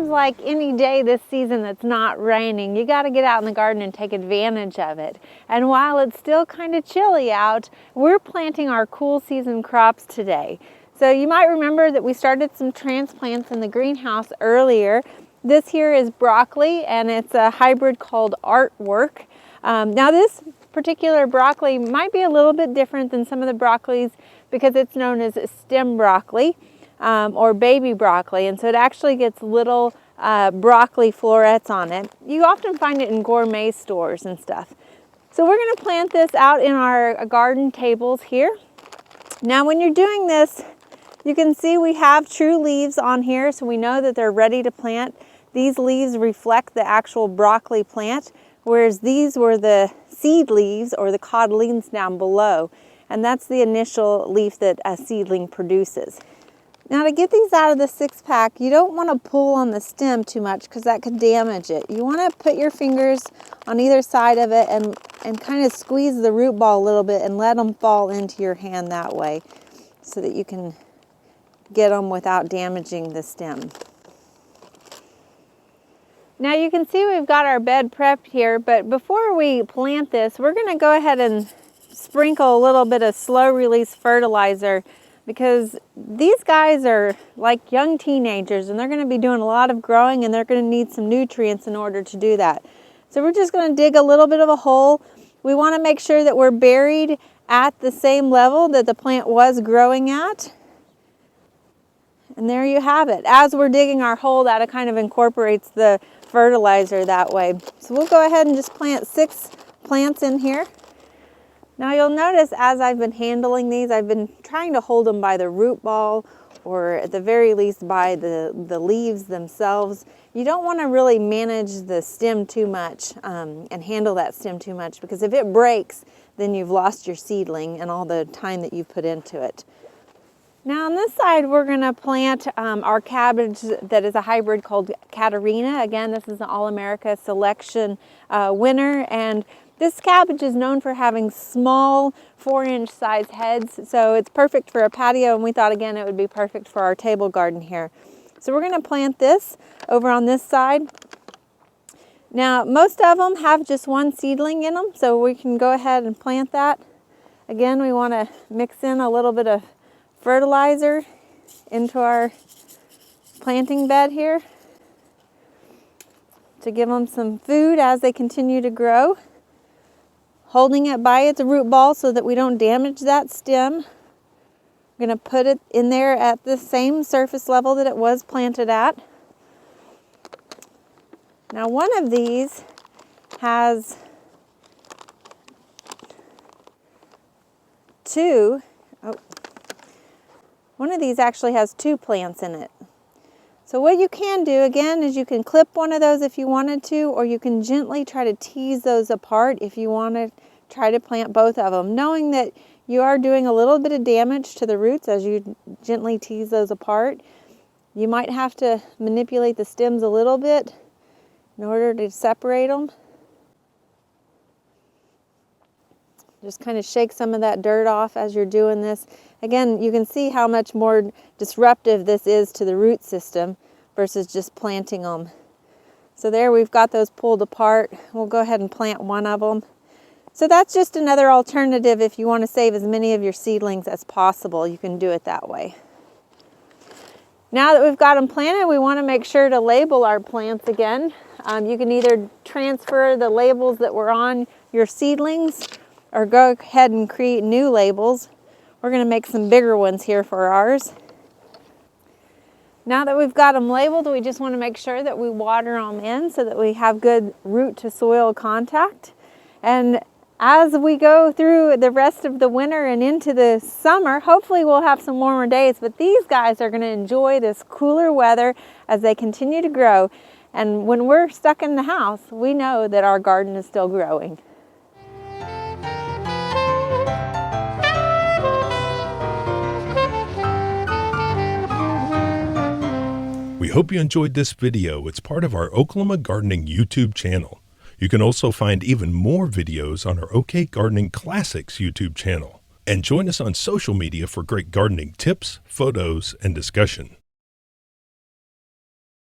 seems like any day this season that's not raining, you got to get out in the garden and take advantage of it. And while it's still kind of chilly out, we're planting our cool season crops today. So you might remember that we started some transplants in the greenhouse earlier. This here is broccoli, and it's a hybrid called Artwork. Now this particular broccoli might be a little bit different than some of the broccolis because it's known as stem broccoli or baby broccoli, and so it actually gets little broccoli florets on it. You often find it in gourmet stores and stuff. So we're going to plant this out in our garden tables here. Now when you're doing this, you can see we have true leaves on here, so we know that they're ready to plant. These leaves reflect the actual broccoli plant, whereas these were the seed leaves or the codlings down below. And that's the initial leaf that a seedling produces. Now to get these out of the 6-pack, you don't want to pull on the stem too much because that could damage it. You want to put your fingers on either side of it and kind of squeeze the root ball a little bit and let them fall into your hand that way so that you can get them without damaging the stem. Now you can see we've got our bed prepped here, but before we plant this, we're going to go ahead and sprinkle a little bit of slow release fertilizer because these guys are like young teenagers and they're going to be doing a lot of growing and they're going to need some nutrients in order to do that. So we're just going to dig a little bit of a hole. We want to make sure that we're buried at the same level that the plant was growing at. And there you have it. As we're digging our hole, that kind of incorporates the fertilizer that way. So we'll go ahead and just plant 6 plants in here. Now you'll notice as I've been handling these, I've been trying to hold them by the root ball or at the very least by the leaves themselves. You don't want to really manage the stem too much and handle that stem too much, because if it breaks, then you've lost your seedling and all the time that you've put into it. Now on this side, we're going to plant our cabbage that is a hybrid called Katarina. Again, this is an All-America Selection winner, and this cabbage is known for having small 4-inch size heads, so it's perfect for a patio, and we thought again it would be perfect for our table garden here. So we're going to plant this over on this side. Now most of them have just one seedling in them, so we can go ahead and plant that. Again, we want to mix in a little bit of fertilizer into our planting bed here to give them some food as they continue to grow. Holding it by its root ball so that we don't damage that stem. I'm going to put it in there at the same surface level that it was planted at. Now one of these has one of these actually has 2 plants in it. So what you can do again is you can clip one of those if you wanted to, or you can gently try to tease those apart if you want to try to plant both of them, knowing that you are doing a little bit of damage to the roots as you gently tease those apart. You might have to manipulate the stems a little bit in order to separate them. Just kind of shake some of that dirt off as you're doing this. Again, you can see how much more disruptive this is to the root system versus just planting them. So there we've got those pulled apart. We'll go ahead and plant one of them. So that's just another alternative if you want to save as many of your seedlings as possible. You can do it that way. Now that we've got them planted, we want to make sure to label our plants again. You can either transfer the labels that were on your seedlings or go ahead and create new labels. We're going to make some bigger ones here for ours. Now that we've got them labeled, we just want to make sure that we water them in so that we have good root to soil contact. And as we go through the rest of the winter and into the summer, hopefully we'll have some warmer days, but these guys are going to enjoy this cooler weather as they continue to grow. And when we're stuck in the house, we know that our garden is still growing. We hope you enjoyed this video. It's part of our Oklahoma Gardening YouTube channel. You can also find even more videos on our OK Gardening Classics YouTube channel. And join us on social media for great gardening tips, photos, and discussion.